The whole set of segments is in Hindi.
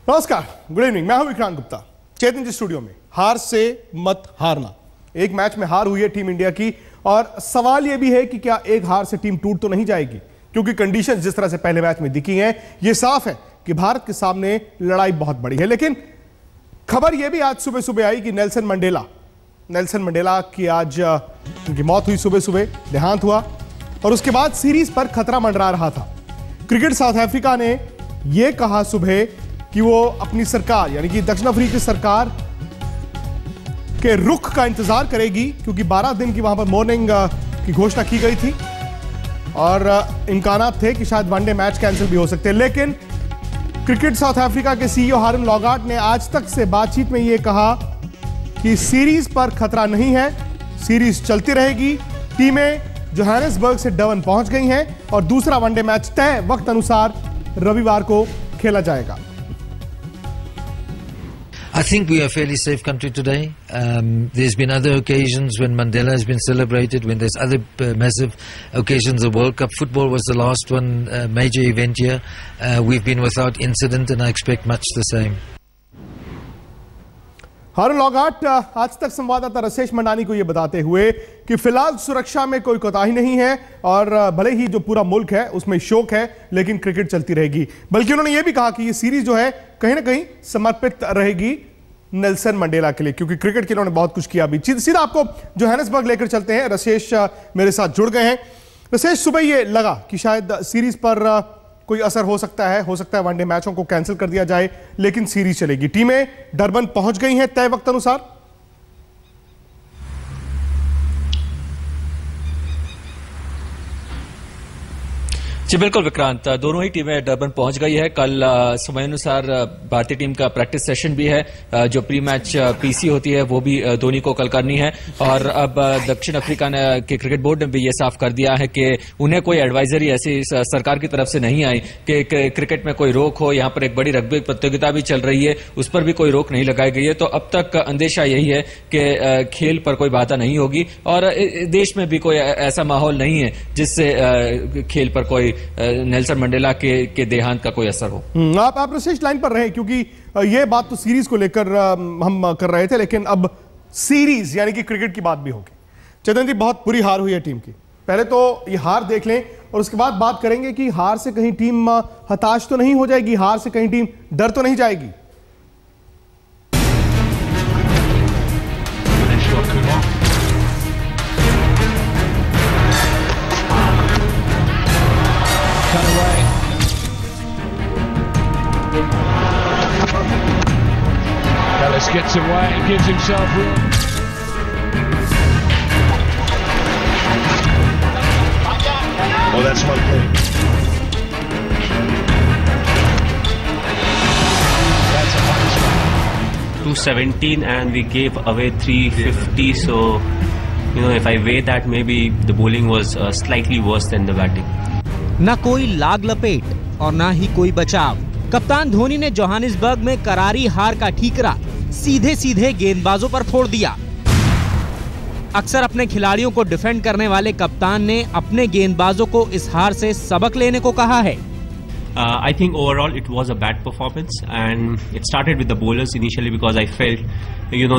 नमस्कार, गुड इवनिंग। मैं हूं विक्रांत गुप्ता, चेतन जी स्टूडियो में। हार से मत हारना। एक मैच में हार हुई है टीम इंडिया की, और सवाल यह भी है कि क्या एक हार से टीम टूट तो नहीं जाएगी, क्योंकि कंडीशंस जिस तरह से पहले मैच में दिखी हैं, यह साफ है कि भारत के सामने लड़ाई बहुत बड़ी है। लेकिन खबर यह भी आज सुबह सुबह आई कि नेल्सन मंडेला की आज उनकी मौत हुई, सुबह सुबह देहांत हुआ, और उसके बाद सीरीज पर खतरा मंडरा रहा था। क्रिकेट साउथ अफ्रीका ने यह कहा सुबह कि वो अपनी सरकार यानी कि दक्षिण अफ्रीकी सरकार के रुख का इंतजार करेगी, क्योंकि 12 दिन की वहां पर मॉर्निंग की घोषणा की गई थी और इम्कानात थे कि शायद वनडे मैच कैंसिल भी हो सकते हैं। लेकिन क्रिकेट साउथ अफ्रीका के सीईओ हारन लॉगार्ट ने आज तक से बातचीत में यह कहा कि सीरीज पर खतरा नहीं है, सीरीज चलती रहेगी। टीमें जोहानिसबर्ग से डर्बन पहुंच गई हैं और दूसरा वनडे मैच तय वक्त अनुसार रविवार को खेला जाएगा। I think we are a fairly safe country today. There's been other occasions when Mandela has been celebrated, when there's other massive occasions. The World Cup football was the last one, major event here. We've been without incident, and I expect much the same. हारन लॉगार्ट आज तक संवाददाता रसेश मंडानी को यह बताते हुए कि फिलहाल सुरक्षा में कोई कोताही नहीं है, और भले ही जो पूरा मुल्क है उसमें शोक है, लेकिन क्रिकेट चलती रहेगी। बल्कि उन्होंने यह भी कहा कि यह सीरीज जो है कहीं ना कहीं समर्पित रहेगी नेल्सन मंडेला के लिए, क्योंकि क्रिकेट के इन्होंने बहुत कुछ किया भी। सीधा आपको जोहानिसबर्ग लेकर चलते हैं। रसेश मेरे साथ जुड़ गए हैं। रसेश, सुबह ये लगा कि शायद सीरीज पर कोई असर हो सकता है वनडे मैचों को कैंसिल कर दिया जाए, लेकिन सीरीज चलेगी। टीमें डरबन पहुंच गई हैं तय वक्त अनुसार। जी बिल्कुल विक्रांत, दोनों ही टीमें डरबन पहुंच गई है। कल समय अनुसार भारतीय टीम का प्रैक्टिस सेशन भी है, जो प्री मैच पीसी होती है वो भी धोनी को कल करनी है। और अब दक्षिण अफ्रीका के क्रिकेट बोर्ड ने भी ये साफ कर दिया है कि उन्हें कोई एडवाइजरी ऐसी सरकार की तरफ से नहीं आई कि क्रिकेट में कोई रोक हो। यहाँ पर एक बड़ी रग्बी प्रतियोगिता भी चल रही है, उस पर भी कोई रोक नहीं लगाई गई है। तो अब तक अंदेशा यही है कि खेल पर कोई बाधा नहीं होगी, और देश में भी कोई ऐसा माहौल नहीं है जिससे खेल पर कोई नेल्सन मंडेला के देहांत का कोई असर हो। आप रसेश लाइन पर रहे, क्योंकि ये बात तो सीरीज को लेकर हम कर रहे थे, लेकिन अब सीरीज यानी कि क्रिकेट की बात भी होगी। चेतन जी, बहुत बुरी हार हुई है टीम की। पहले तो ये हार देख लें और उसके बाद बात करेंगे कि हार से कहीं टीम हताश तो नहीं हो जाएगी, हार से कहीं टीम डर तो नहीं जाएगी। Ellis gets away and gives himself room. Oh, that's one thing. That's a funny spot. 217 and we gave away 350, so if I weigh that, maybe the bowling was slightly worse than the batting. न कोई लाग लपेट और ना ही कोई बचाव। कप्तान धोनी ने जोहानिसबर्ग में करारी हार का ठीकरा सीधे सीधे गेंदबाजों पर फोड़ दिया। अक्सर अपने खिलाड़ियों को डिफेंड करने वाले कप्तान ने अपने गेंदबाजों को इस हार से सबक लेने को कहा है। I think overall it was a bad performance, and it started with the bowlers initially, because I felt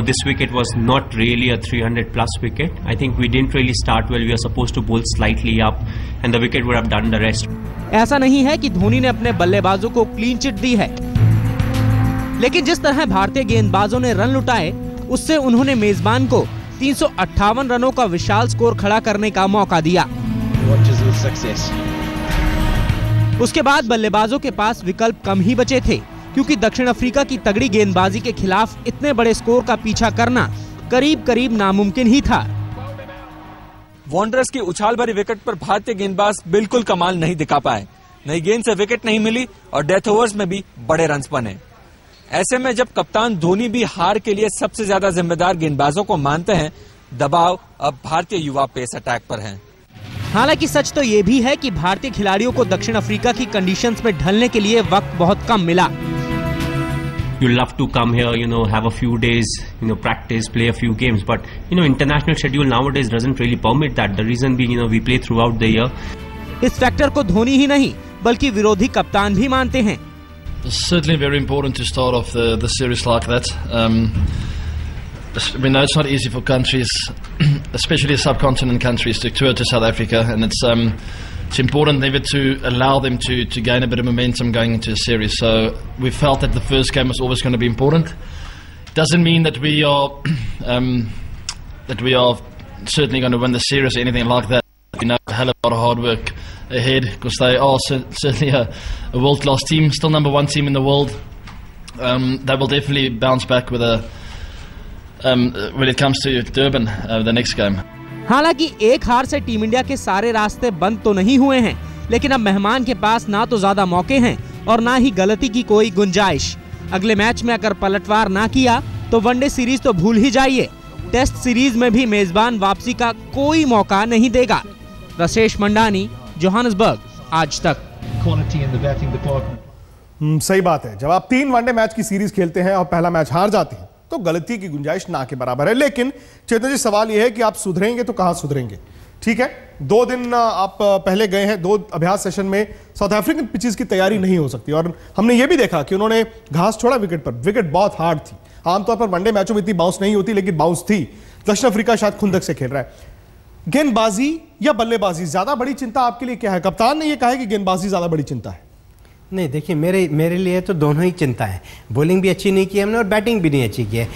this wicket was not really a 300 plus wicket. I think we didn't really start well. We were supposed to bowl slightly up and the wicket would have done the rest. ऐसा नहीं है कि धोनी ने अपने बल्लेबाजों को क्लीन चिट दी है, लेकिन जिस तरह भारतीय गेंदबाजों ने रन लुटाए, उससे उन्होंने मेजबान को 358 रनों का विशाल स्कोर खड़ा करने का मौका दिया। उसके बाद बल्लेबाजों के पास विकल्प कम ही बचे थे, क्योंकि दक्षिण अफ्रीका की तगड़ी गेंदबाजी के खिलाफ इतने बड़े स्कोर का पीछा करना करीब करीब नामुमकिन ही था। वॉन्डरर्स की उछाल भरी विकेट पर भारतीय गेंदबाज बिल्कुल कमाल नहीं दिखा पाए। नई गेंद से विकेट नहीं मिली और डेथ ओवर्स में भी बड़े रन्स बने। ऐसे में जब कप्तान धोनी भी हार के लिए सबसे ज्यादा जिम्मेदार गेंदबाजों को मानते हैं, दबाव अब भारतीय युवा पेस अटैक पर है। हालांकि सच तो ये भी है कि भारतीय खिलाड़ियों को दक्षिण अफ्रीका की कंडीशंस में ढलने के लिए वक्त बहुत कम मिला। You love to come here, have a few days, practice, play a few games. But, international schedule nowadays doesn't really permit that. The reason being, we play throughout the year. इस फैक्टर को धोनी ही नहीं बल्कि विरोधी कप्तान भी मानते हैं। It's certainly very important to start off the series like that. We know it's not easy for countries, especially subcontinent countries, to tour to South Africa, and it's important never to allow them to gain a bit of momentum going into a series. So we felt that the first game was always going to be important. Doesn't mean that we are certainly going to win the series or anything like that. We know a hell of a lot of hard work ahead, because they are certainly a world-class team, still number one team in the world. They will definitely bounce back with when it comes to Durban, the next game. हालांकि एक हार से टीम इंडिया के सारे रास्ते बंद तो नहीं हुए हैं, लेकिन अब मेहमान के पास ना तो ज्यादा मौके हैं और ना ही गलती की कोई गुंजाइश। अगले मैच में अगर पलटवार ना किया तो वनडे सीरीज तो भूल ही जाइए, टेस्ट सीरीज में भी मेजबान वापसी का कोई मौका नहीं देगा। रसेश मंडानी, जोहानिसबर्ग, आज तक। सही बात है, जब आप 3 वनडे मैच की सीरीज खेलते हैं और पहला मैच हार जाते हैं तो गलती की गुंजाइश ना के बराबर है। लेकिन चेतन जी, सवाल यह है कि आप सुधरेंगे तो कहां सुधरेंगे? ठीक है, 2 दिन आप पहले गए हैं, 2 अभ्यास सेशन में साउथ अफ्रीकन पिचेस की तैयारी नहीं हो सकती, और हमने ये भी देखा कि उन्होंने घास छोड़ा विकेट पर। विकेट बहुत हार्ड थी, आमतौर पर वनडे मैचों में इतनी बाउंस नहीं होती, लेकिन बाउंस थी। दक्षिण अफ्रीका शायद खुंदक से खेल रहा है। गेंदबाजी या बल्लेबाजी ज्यादा बड़ी चिंता आपके लिए क्या है? कप्तान ने यह कहा है कि गेंदबाजी ज्यादा बड़ी चिंता है। नहीं, देखिए, मेरे लिए तो दोनों ही चिंता है। बॉलिंग भी अच्छी नहीं की हमने और बैटिंग भी नहीं अच्छी की है।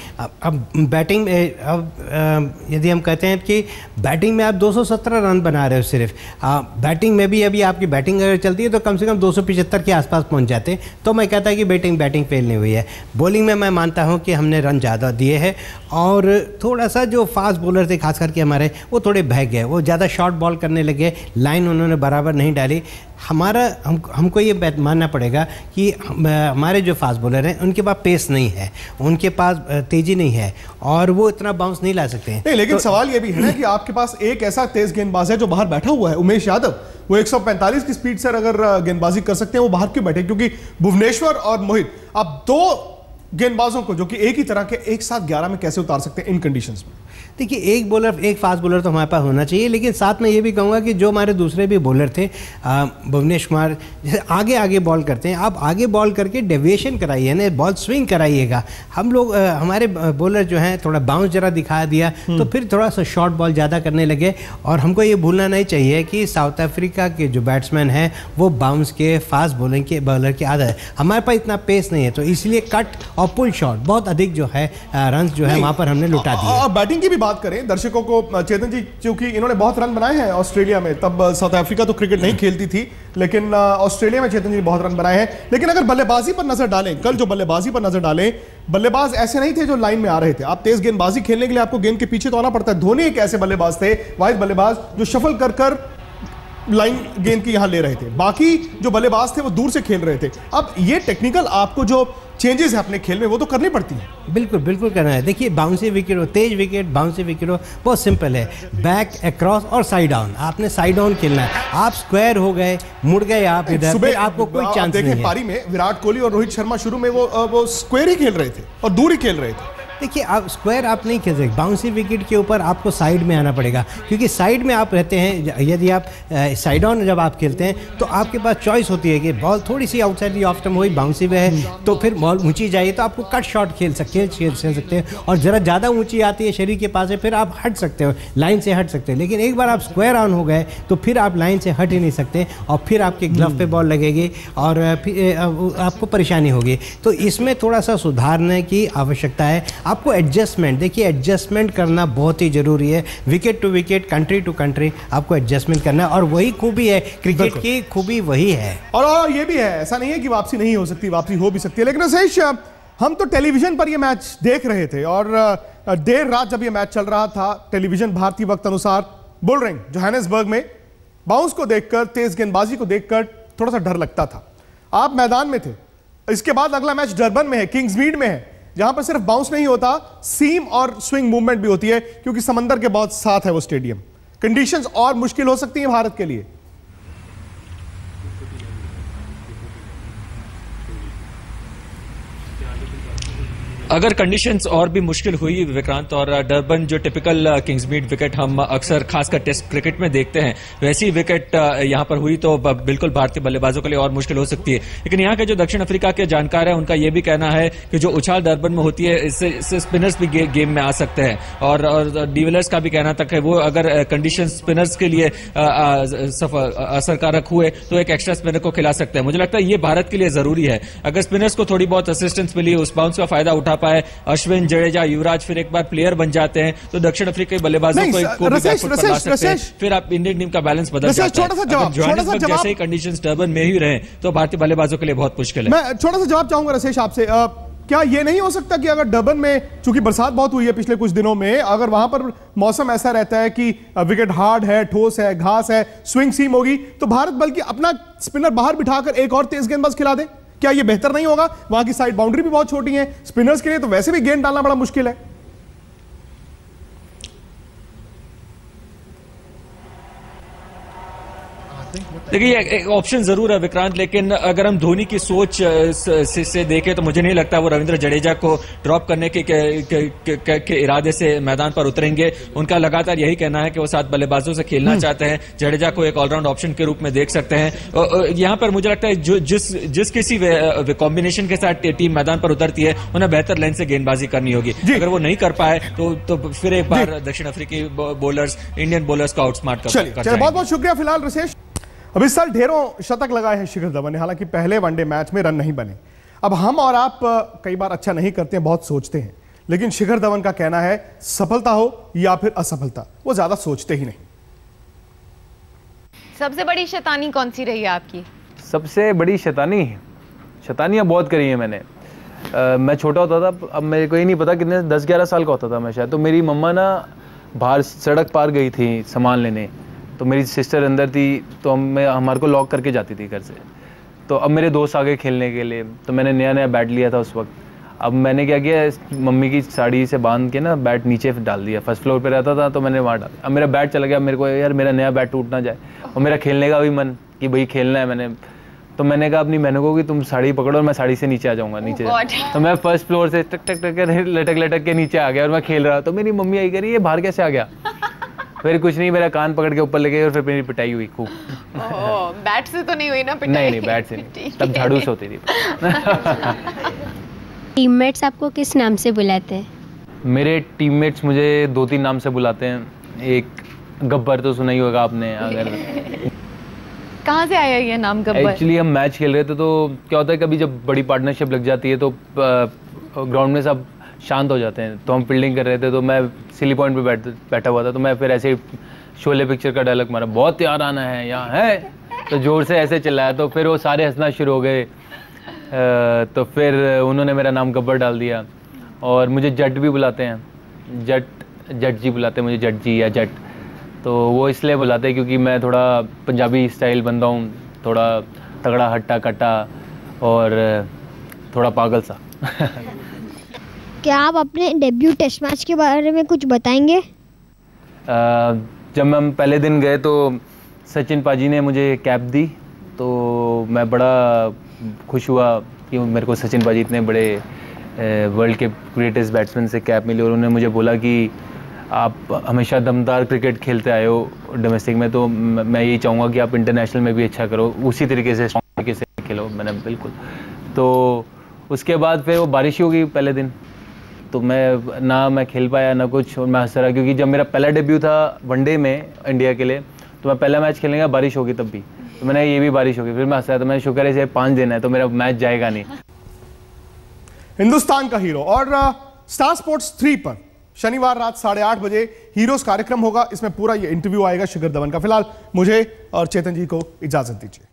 अब बैटिंग में यदि हम कहते हैं कि बैटिंग में आप 217 रन बना रहे हो सिर्फ, बैटिंग में भी अभी आपकी बैटिंग अगर चलती है तो कम से कम 275 के आसपास पहुंच जाते, तो मैं कहता कि बैटिंग फेल नहीं हुई है। बॉलिंग में मैं मानता हूं कि हमने रन ज़्यादा दिए हैं, और थोड़ा सा जो फास्ट बॉलर थे खास करके हमारे, वो थोड़े बह गए, वो ज़्यादा शॉर्ट बॉल करने लगे, लाइन उन्होंने बराबर नहीं डाली। हमको ये मानना पड़ेगा कि हमारे जो फास्ट बॉलर हैं उनके पास पेस नहीं है, उनके पास तेज़ी नहीं है, और वो इतना बाउंस नहीं ला सकते हैं। नहीं, लेकिन तो सवाल ये भी है ना कि आपके पास एक ऐसा तेज गेंदबाज है जो बाहर बैठा हुआ है, उमेश यादव। वो 145 की स्पीड से अगर गेंदबाजी कर सकते हैं, वो बाहर क्यों बैठे? क्योंकि भुवनेश्वर और मोहित, आप 2 गेंदबाजों को जो कि एक ही तरह के एक साथ 11 में कैसे उतार सकते हैं इन कंडीशंस में? देखिए, एक फास्ट बॉलर तो हमारे पास होना चाहिए, लेकिन साथ में ये भी कहूँगा कि जो हमारे दूसरे भी बॉलर थे, भुवनेश कुमार, आगे बॉल करते हैं, आप आगे बॉल करके डेविएशन कराइए ना, बॉल स्विंग कराइएगा। हम लोग हमारे बॉलर जो हैं थोड़ा बाउंस जरा दिखा दिया तो फिर थोड़ा सा शॉर्ट बॉल ज़्यादा करने लगे। और हमको ये भूलना नहीं चाहिए कि साउथ अफ्रीका के जो बैट्समैन हैं वो बाउंस के, फास्ट बॉलर के आदत है। हमारे पास इतना पेस नहीं है, तो इसलिए कट और पुल शॉट बहुत अधिक जो है रन जो है वहाँ पर हमने लुटा दिए। और बैटिंग की भी बात करें दर्शकों को, चेतन जी, क्योंकि इन्होंने बहुत रन बनाए हैं ऑस्ट्रेलिया में, तब साउथ अफ्रीका तो क्रिकेट नहीं खेलती थी, लेकिन ऑस्ट्रेलिया में चेतन जी बहुत रन बनाए हैं। लेकिन अगर बल्लेबाजी पर नजर डालें, कल जो बल्लेबाजी पर नजर डालें, बल्लेबाज ऐसे नहीं थे जो लाइन में आ रहे थे। आप तेज गेंदबाजी खेलने के लिए आपको गेंद के पीछे तो आना पड़ता है। धोनी एक ऐसे बल्लेबाज थे, वाहिद बल्लेबाज, जो शफल कर लाइन गेंद की यहां ले रहे थे, बाकी जो बल्लेबाज थे वो दूर से खेल रहे थे। अब ये टेक्निकल आपको जो चेंजेस है अपने खेल में, वो तो करनी पड़ती है। बिल्कुल करना है। देखिए, बाउंसी विकेट हो, तेज विकेट, बाउंसी विकेट हो, बहुत सिंपल है। बैक, अक्रॉस और साइड डाउन, आपने साइड डाउन खेलना है। आप स्क्वायर हो गए, मुड़ गए आप इधर, फिर आपको कोई चांस नहीं है। पारी में विराट कोहली और रोहित शर्मा शुरू में वो स्क्वायर ही खेल रहे थे और दूर ही खेल रहे थे। देखिए, आप स्क्वायर आप नहीं खेल सकते, बाउंसी विकेट के ऊपर आपको साइड में आना पड़ेगा, क्योंकि साइड में आप रहते हैं। यदि आप साइड ऑन जब आप खेलते हैं तो आपके पास चॉइस होती है कि बॉल थोड़ी सी आउटसाइड दी ऑफ स्टंप हुई, बाउंसी में है तो फिर बॉल ऊंची जाइए तो आपको कट शॉट खेल सकते हैं, और ज़रा ज़्यादा ऊंची आती है शरीर के पास है, फिर आप हट सकते हो, लाइन से हट सकते हो। लेकिन एक बार आप स्क्वायर ऑन हो गए तो फिर आप लाइन से हट ही नहीं सकते, और फिर आपके ग्लव पे बॉल लगेगी और फिर आपको परेशानी होगी। तो इसमें थोड़ा सा सुधारने की आवश्यकता है। आपको एडजस्टमेंट, देखिए, एडजस्टमेंट करना बहुत ही जरूरी है। Wicket to wicket, country to country आपको एडजस्टमेंट करना है, और वही खूबी है क्रिकेट की, खूबी वही है। और ये भी है, ऐसा नहीं है कि वापसी नहीं हो सकती, वापसी हो भी सकती है। लेकिन रसेश, हम तो टेलीविजन पर ये मैच देख रहे थे, और देर रात जब ये मैच चल रहा था, टेलीविजन भारतीय वक्त अनुसार बुलरिंग जोहानिसबर्ग में बाउंस को देखकर, तेज गेंदबाजी को देखकर थोड़ा सा डर लगता था। आप मैदान में थे। इसके बाद अगला मैच डरबन में है, किंग्समीड में है, जहां पर सिर्फ बाउंस नहीं होता, सीम और स्विंग मूवमेंट भी होती है, क्योंकि समंदर के बहुत साथ है वो स्टेडियम। कंडीशंस और मुश्किल हो सकती हैं भारत के लिए। अगर कंडीशंस और भी मुश्किल हुई विक्रांत, और डरबन जो टिपिकल किंग्समीड विकेट हम अक्सर खासकर टेस्ट क्रिकेट में देखते हैं, वैसी विकेट यहां पर हुई तो बिल्कुल भारतीय बल्लेबाजों के लिए और मुश्किल हो सकती है। लेकिन यहां के जो दक्षिण अफ्रीका के जानकार हैं उनका यह भी कहना है कि जो उछाल डरबन में होती है इससे स्पिनर्स भी गेम में आ सकते हैं, और डिविलियर्स का भी कहना तक है वो अगर कंडीशन स्पिनर्स के लिए असरकारक हुए तो एक एक्स्ट्रा स्पिनर को खिला सकते हैं। मुझे लगता है ये भारत के लिए जरूरी है। अगर स्पिनर्स को थोड़ी बहुत असिस्टेंस मिली, उस बाउंस का फायदा उठा पाए, अश्विन, जडेजा, युवराज फिर एक बार प्लेयर बन जाते हैं तो दक्षिण अफ्रीका के बल्लेबाजों को फिर आप इंडियन टीम का बैलेंस बदल जाता है। जोहानिसबर्ग जैसे ही कंडीशंस डरबन में ही रहे तो भारतीय बल्लेबाजों के लिए बहुत मुश्किल है। मैं छोटा सा जवाब चाहूंगा रसेश आपसे, क्या ये नहीं हो सकता कि अगर डरबन में, चूंकि बरसात बहुत हुई है पिछले कुछ दिनों में, अगर वहां पर मौसम ऐसा रहता है कि विकेट हार्ड है, ठोस है, घास है, स्विंग सीम होगी, तो भारत बल्कि अपना स्पिनर बाहर बिठाकर एक और तेज गेंदबाज खिला दे? क्या ये बेहतर नहीं होगा? वहां की साइड बाउंड्री भी बहुत छोटी है, स्पिनर्स के लिए तो वैसे भी गेंद डालना बड़ा मुश्किल है। देखिए एक ऑप्शन जरूर है विक्रांत, लेकिन अगर हम धोनी की सोच से देखें तो मुझे नहीं लगता वो रविंद्र जडेजा को ड्रॉप करने के इरादे से मैदान पर उतरेंगे। उनका लगातार यही कहना है कि वो 7 बल्लेबाजों से खेलना चाहते हैं, जडेजा को एक ऑलराउंड ऑप्शन के रूप में देख सकते हैं। यहां पर मुझे लगता है जिस किसी कॉम्बिनेशन के साथ टीम मैदान पर उतरती है उन्हें बेहतर लाइन से गेंदबाजी करनी होगी। अगर वो नहीं कर पाए तो फिर एक बार दक्षिण अफ्रीकी बॉलर्स इंडियन बॉलर्स को आउटस्मार्ट कर। बहुत बहुत शुक्रिया फिलहाल रसेश। अब इस साल ढेरों शतक लगाए हैं शिखर धवन ने, हालांकि पहले वनडे मैच में रन नहीं बने। अब हम और आप कई बार अच्छा नहीं करते हैं, बहुत सोचते हैं, लेकिन शिखर धवन का कहना है सफलता हो या फिर असफलता, वो ज्यादा सोचते ही नहीं। सबसे बड़ी शैतानी कौन सी रही है आपकी? सबसे बड़ी शैतानियां बहुत करी है मैंने। मैं छोटा होता था, अब मेरे को ही नहीं पता कितने 10-11 साल का होता था मैं शायद, तो मेरी मम्मा ना बाहर सड़क पार गई थी सामान लेने, तो मेरी सिस्टर अंदर थी, तो हमारे को लॉक करके जाती थी घर से। तो अब मेरे दोस्त आ गए खेलने के लिए, तो मैंने नया बैट लिया था उस वक्त। अब मैंने क्या किया, मम्मी की साड़ी से बांध के ना बैट नीचे डाल दिया, फर्स्ट फ्लोर पे रहता था तो मैंने वहाँ डाल। अब मेरा बैट चला गया, मेरे को यार मेरा नया बैट टूट ना जाए, और मेरा खेलने का भी मन कि भाई खेलना है। तो मैंने कहा अपनी मैंने को कि तुम साड़ी पकड़ो और मैं साड़ी से नीचे आ जाऊँगा नीचे। तो मैं फर्स्ट फ्लोर से टक टक टक लटक के नीचे आ गया और मैं खेल रहा। तो मेरी मम्मी आई कह रही ये बाहर कैसे आ गया? फिर कुछ नहीं, मेरा कान पकड़ के ऊपर ले गए और फिर मेरी पिटाई हुई खूब। बैट से तो नहीं हुई ना पिटाई? नहीं बैट से नहीं, तब झाड़ू से होती थी। टीममेट्स आपको किस नाम से बुलाते हैं? मेरे टीममेट्स मुझे 2-3 नाम से बुलाते हैं। एक गब्बर तो सुना ही होगा आपने। अगर कहाँ से आया ये नाम गब्बर? एक्चुअली हम मैच खेल रहे थे तो क्या होता है, कभी जब बड़ी पार्टनरशिप लग जाती है तो ग्राउंड में सब शांत हो जाते हैं। तो हम फील्डिंग कर रहे थे, तो मैं सिली पॉइंट पे बैठा हुआ था, तो मैं फिर ऐसे ही शोले पिक्चर का डायलॉग मारा, बहुत तैयार आना है यहाँ है, तो जोर से ऐसे चिल्लाया। तो फिर वो सारे हंसना शुरू हो गए। तो फिर उन्होंने मेरा नाम गब्बर डाल दिया। और मुझे जट भी बुलाते हैं, जट जी बुलाते हैं मुझे, जट जी या जट। तो वो इसलिए बुलाते हैं क्योंकि मैं थोड़ा पंजाबी स्टाइल बंदा हूँ, थोड़ा तगड़ा हट्टा कट्टा और थोड़ा पागल सा। क्या आप अपने डेब्यू टेस्ट मैच के बारे में कुछ बताएंगे? जब हम पहले दिन गए तो सचिन पाजी ने मुझे कैप दी, तो मैं बड़ा खुश हुआ कि मेरे को सचिन पाजी इतने बड़े वर्ल्ड के ग्रेटेस्ट बैट्समैन से कैप मिली। और उन्होंने मुझे बोला कि आप हमेशा दमदार क्रिकेट खेलते आए हो डोमेस्टिक में, तो मैं यही चाहूँगा कि आप इंटरनेशनल में भी अच्छा करो, उसी तरीके से स्ट्रॉन्ग तरीके से खेलो। मैंने बिल्कुल। तो उसके बाद फिर वो बारिश ही हो गई पहले दिन, तो मैं खेल पाया ना कुछ, और मैं हंस रहा क्योंकि जब मेरा पहला डेब्यू था वनडे में इंडिया के लिए, तो मैं पहला मैच खेलने का बारिश होगी तब भी, तो मैंने ये भी बारिश होगी, फिर मैं हंस रहा था। मैंने शुक्र है 5 दिन है तो मेरा मैच जाएगा नहीं। हिंदुस्तान का हीरो और स्टार स्पोर्ट्स 3 पर शनिवार रात 8:30 बजे हीरोज कार्यक्रम होगा। इसमें पूरा ये इंटरव्यू आएगा शिखर धवन का। फिलहाल मुझे और चेतन जी को इजाजत दीजिए।